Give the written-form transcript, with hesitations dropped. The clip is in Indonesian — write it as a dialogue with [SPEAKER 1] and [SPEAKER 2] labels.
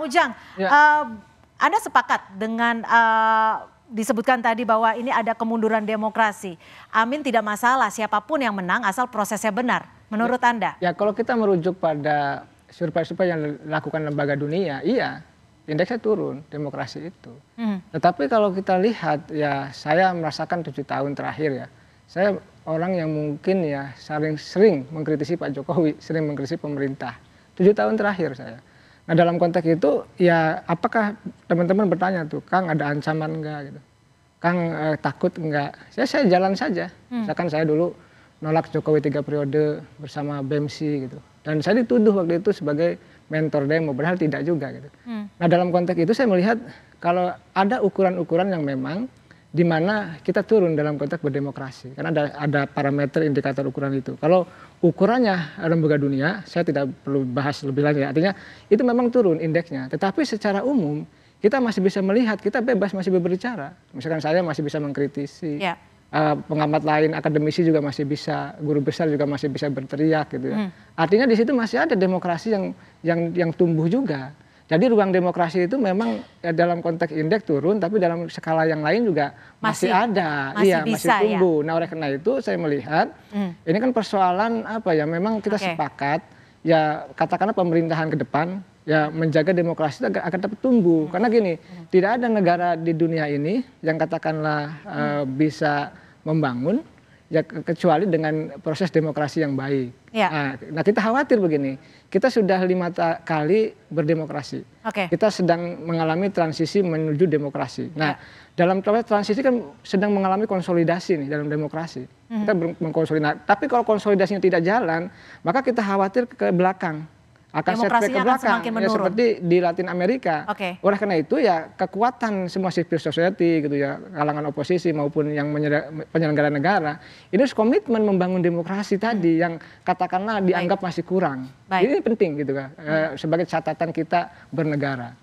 [SPEAKER 1] Ujang,
[SPEAKER 2] Ya.
[SPEAKER 1] Anda sepakat dengan disebutkan tadi bahwa ini ada kemunduran demokrasi. Amin tidak masalah siapapun yang menang asal prosesnya benar. Menurut Anda?
[SPEAKER 2] Ya, kalau kita merujuk pada survei-survei yang dilakukan lembaga dunia, iya, indeksnya turun demokrasi itu. Tetapi kalau kita lihat, ya saya merasakan 7 tahun terakhir ya, saya orang yang mungkin ya sering mengkritisi Pak Jokowi, sering mengkritisi pemerintah. 7 tahun terakhir saya. Nah, dalam konteks itu ya apakah teman-teman bertanya tuh, Kang ada ancaman enggak gitu? Kang takut enggak? Saya jalan saja. Misalkan saya dulu nolak Jokowi 3 periode bersama BEMSI gitu. Dan saya dituduh waktu itu sebagai mentor demo, padahal tidak juga gitu. Nah, dalam konteks itu saya melihat kalau ada ukuran-ukuran yang memang di mana kita turun dalam konteks berdemokrasi. Karena ada parameter indikator ukuran itu. Kalau ukurannya lembaga dunia, saya tidak perlu bahas lebih lanjut. Artinya itu memang turun indeksnya. Tetapi secara umum kita masih bisa melihat, kita bebas masih berbicara. Misalkan saya masih bisa mengkritisi. Pengamat lain, akademisi juga masih bisa, guru besar juga masih bisa berteriak gitu ya. Artinya di situ masih ada demokrasi yang tumbuh juga. Jadi ruang demokrasi itu memang ya, dalam konteks indeks turun, tapi dalam skala yang lain juga masih ada, masih tumbuh. Ya? Nah, oleh karena itu saya melihat ini kan persoalan apa ya? Memang kita sepakat ya katakanlah pemerintahan ke depan ya menjaga demokrasi agar dapat tumbuh. Karena gini, tidak ada negara di dunia ini yang katakanlah bisa membangun ya kecuali dengan proses demokrasi yang baik. Nah, kita khawatir begini, kita sudah 5 kali berdemokrasi. Kita sedang mengalami transisi menuju demokrasi. Nah, dalam transisi kan sedang mengalami konsolidasi nih dalam demokrasi. Kita mengkonsolidasi. Tapi kalau konsolidasinya tidak jalan, maka kita khawatir ke belakang. Akan setback ke belakang, ya, seperti di Latin Amerika. Oleh karena itu ya kekuatan semua civil society gitu ya, kalangan oposisi maupun yang penyelenggara negara, ini harus komitmen membangun demokrasi tadi yang katakanlah dianggap masih kurang. Ini penting gitu kan, sebagai catatan kita bernegara.